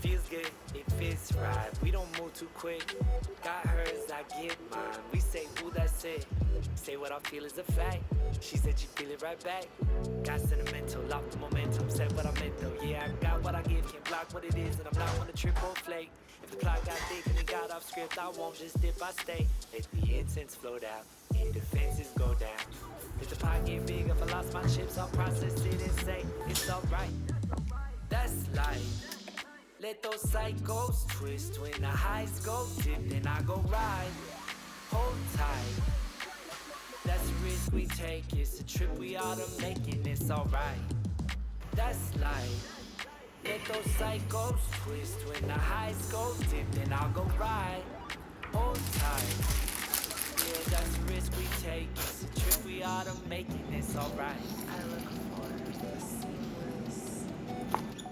Feels good, it fits right. We don't move too quick. Got hers, I get mine. We say, ooh, that's it. Say what I feel is a fact. She said she feel it right back. Got sentimental, locked the momentum. Said what I meant though. Yeah, I got what I give. Can't block what it is, and I'm not on a trip or flake. If the plot got thick and it got off script, I won't just dip, I stay. Let the incense float out and defenses go down. If the pot get big, if I lost my chips, I'll process it and say it's alright. That's life. Let those cycles twist when the highs go dip, then I go ride. Hold tight. That's a risk we take. It's a trip we ought to make, and it's alright. That's life. Let those cycles twist when the highs go dip, then I'll go ride. Hold tight. Yeah, that's a risk we take. It's a trip we ought to make, and it's alright. I look for the seamless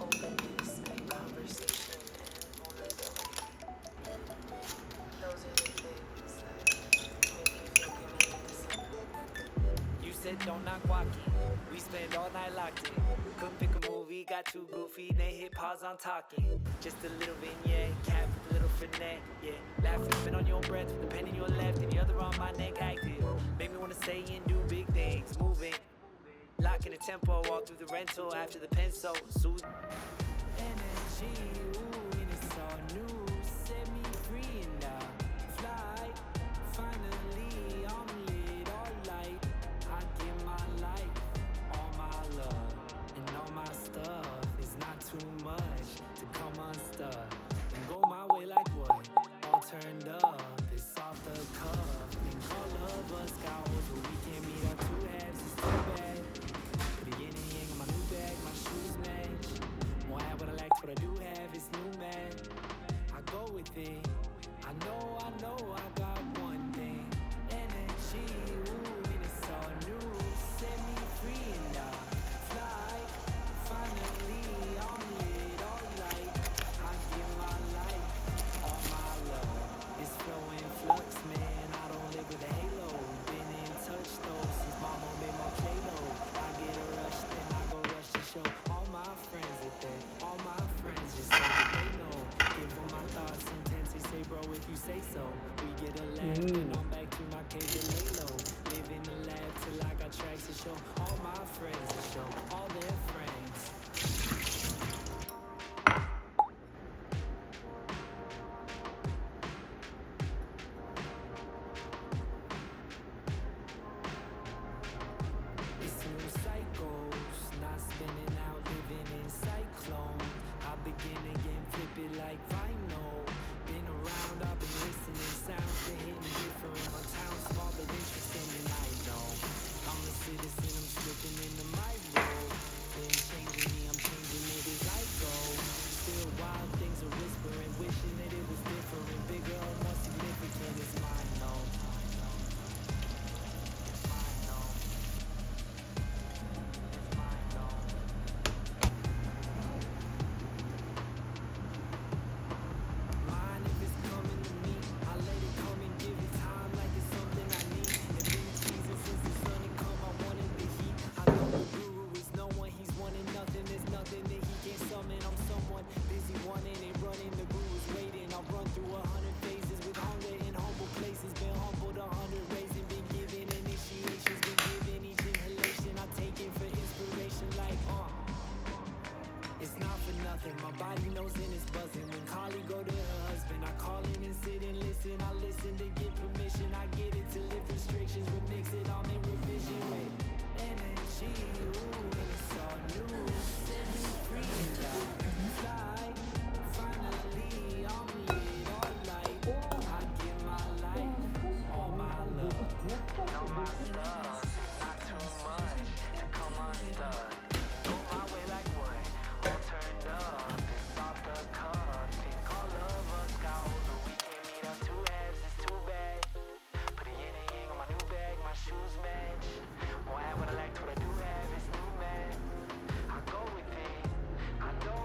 openness and conversation and vulnerability. Those are the things that make me feel connected to someone. You said don't knock walking. We spend all night locked in. Couldn't pick a movie, got too goofy, then hit pause on talking. Just a little vignette, cap with a little finesse. Yeah, laughing, spin on your breath with the pen in your left and the other on my neck active. Make me wanna say and do big things, moving. Locking the tempo, walk through the rental after the pencil. Soothing energy, ooh, and it's all new. Set me free and I fly. Finally, I'm lit, all light. I give my life, all my love, and all my stuff. It's not too much to come unstuck and go my way like what? All turned up, it's off the cuff. Think all of us got holes, but we can't meet our two halves. It's too bad. Beginning of my new bag, my shoes match. Won't have what I like, what I do have is new, man. I go with it. I know I got one thing. Energy, ooh, and it's all new. Set me free and I fly. Finally, I'm lit, all light. I give my life, all my love. It's flowing flux, man. I don't live with a halo. Been in touch though since mama made my Play-Doh. I get a rush, then I go rush to show all my friends that they, all my friends just say that they know. Give them my thoughts intense, they say bro if you say so. We get a laugh, then I'm back to my cave to lay low. Live in the lab till I got tracks to show all my friends to show all their friends. It's new cycles, not spinning out, living in cyclone. I begin again, flip it like vinyl. Been around, I've been listening, sounds been hitting different. My town small but interesting, and I know I'm a citizen, I'm slipping into my role. Been changing me, I'm changing it as I go. Still wild things are whispering, wishing that it was different, bigger or more significant. It's mine, no. Mine if it's coming to me, I let it come and give it time like it's something I need. It's been seasons since the sun had come, I wanted the heat. I know the guru is no one, he's wanting nothing. There's nothing that he can't summon. I'm someone busy wanting and running, the guru's waiting. I'll run through 100 phases with hunger in humble places. Been humbled 100 ways and been given initiations. Been given each inhalation I take it for inspiration like it's not for nothing, my body knows and it's buzzing. When Carly go to her husband, I call in and sit and listen. I listen to get permission, I get it to lift restrictions. Remix it, I'm in revision with energy, ooh, and it's all new. Set me free and I fly. Finally, I'm lit, all light. I give my life, all my love, and all my stuff. Not too much to come unstuck. Go my way like what? All turned up, it's off the cuff. Think all of us got holes, but we can't meet our two halves. It's too bad. Put a yin and yang on my new bag, my shoes match. Won't have what I like, what I do have is new, man. I go with it. I know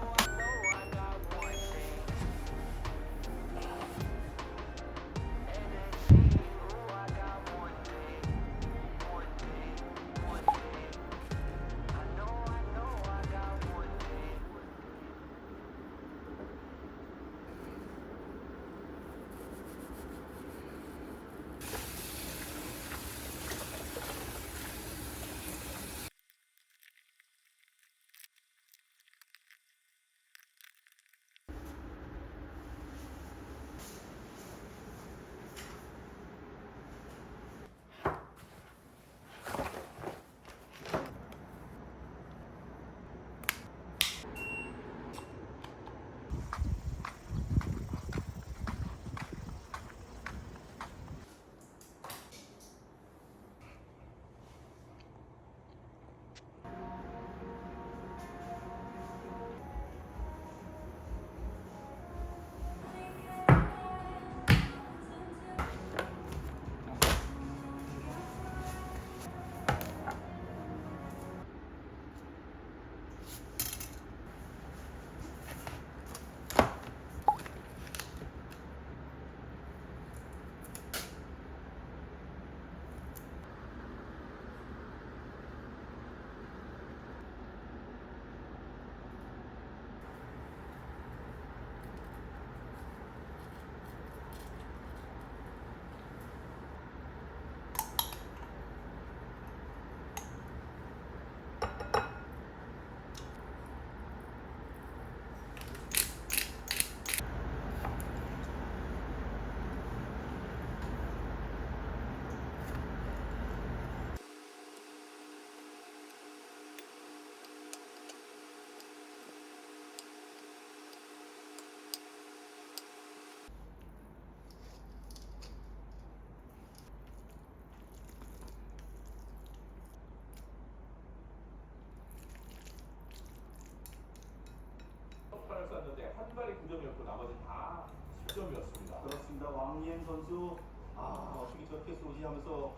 한 발이 9점이었고 나머지 다 10점이었습니다. 그렇습니다. 왕리엔 선수 어떻게 저렇게 쏘지 하면서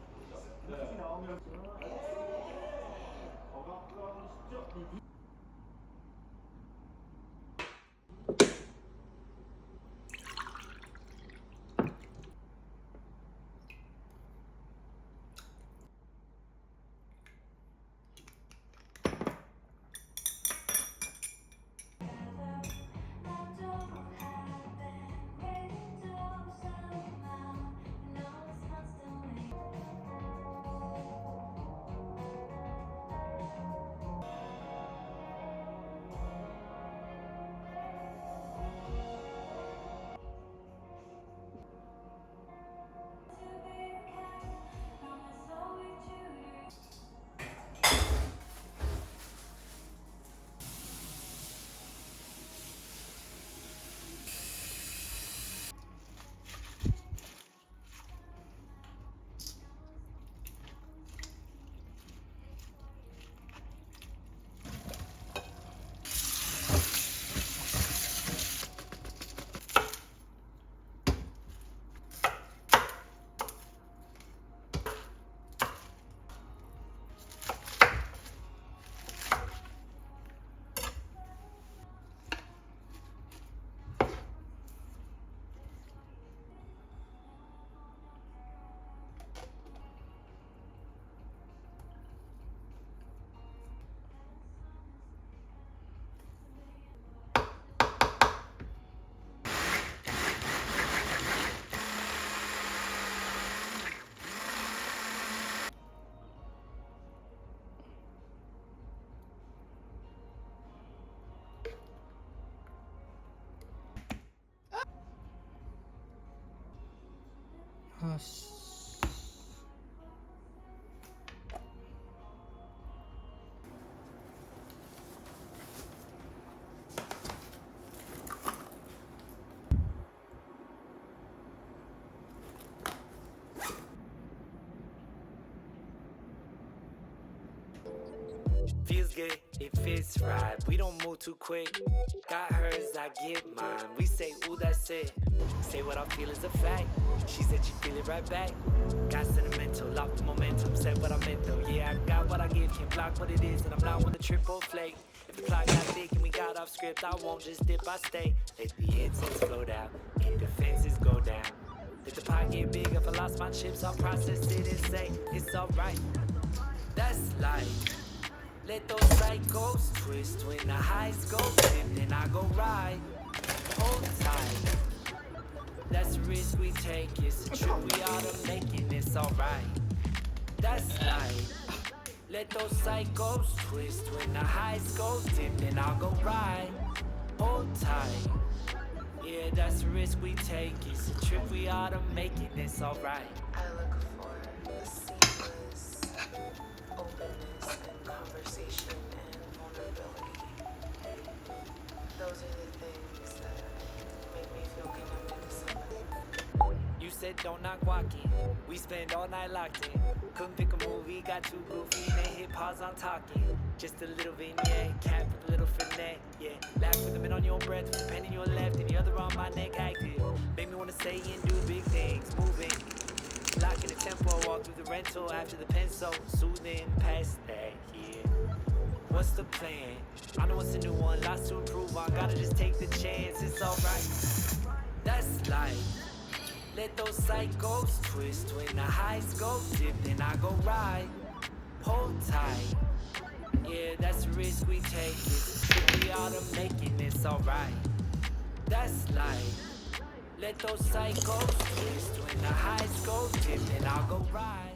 슛이 나오면 어각가운 10점. Feels good, it fits right. We don't move too quick. Got hers, I get mine. We say, ooh, that's it. Say what I feel is a fact. She said she feel it right back. Got sentimental, locked the momentum. Said what I meant though. Yeah, I got what I give. Can't block what it is, and I'm not with a triple flake. If the clock got thick and we got off script, I won't just dip, I stay. Let the incense flow down and defenses go down. Let the pot get big. If I lost my chips, I'll process it and say it's alright. That's life. Let those psychos twist when the highs go dip, then I go ride. Hold tight. That's the risk we take. It's a trip we ought to make, and it's alright. That's life. Let those psychos twist when the highs go dip, then I'll go ride. Hold tight. Yeah, that's the risk we take. It's a trip we ought to make, and it's alright. I look for a seamless openness and conversation and vulnerability. Those are the things that make me feel connected to somebody. You said don't knock walking. We spend all night locked in. Couldn't pick a movie, got too goofy. Then hit pause on talking. Just a little vignette, cap with a little finesse. Yeah, laugh with a minute on your breath, with a pen in your left and the other on my neck active. Make me wanna say and do big things, moving. Locking the tempo, walk through the rental after the pencil. Soothing past that, yeah. What's the plan? I know it's a new one, lots to improve on. Gotta just take the chance, it's alright. That's life. Let those psychos twist when the highs go dip, then I go ride. Hold tight. Yeah, that's the risk we take. It's a trip we ought to make, and it's alright. That's life. Let those psychos twist when the highs go dip, then I'll go ride.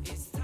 It's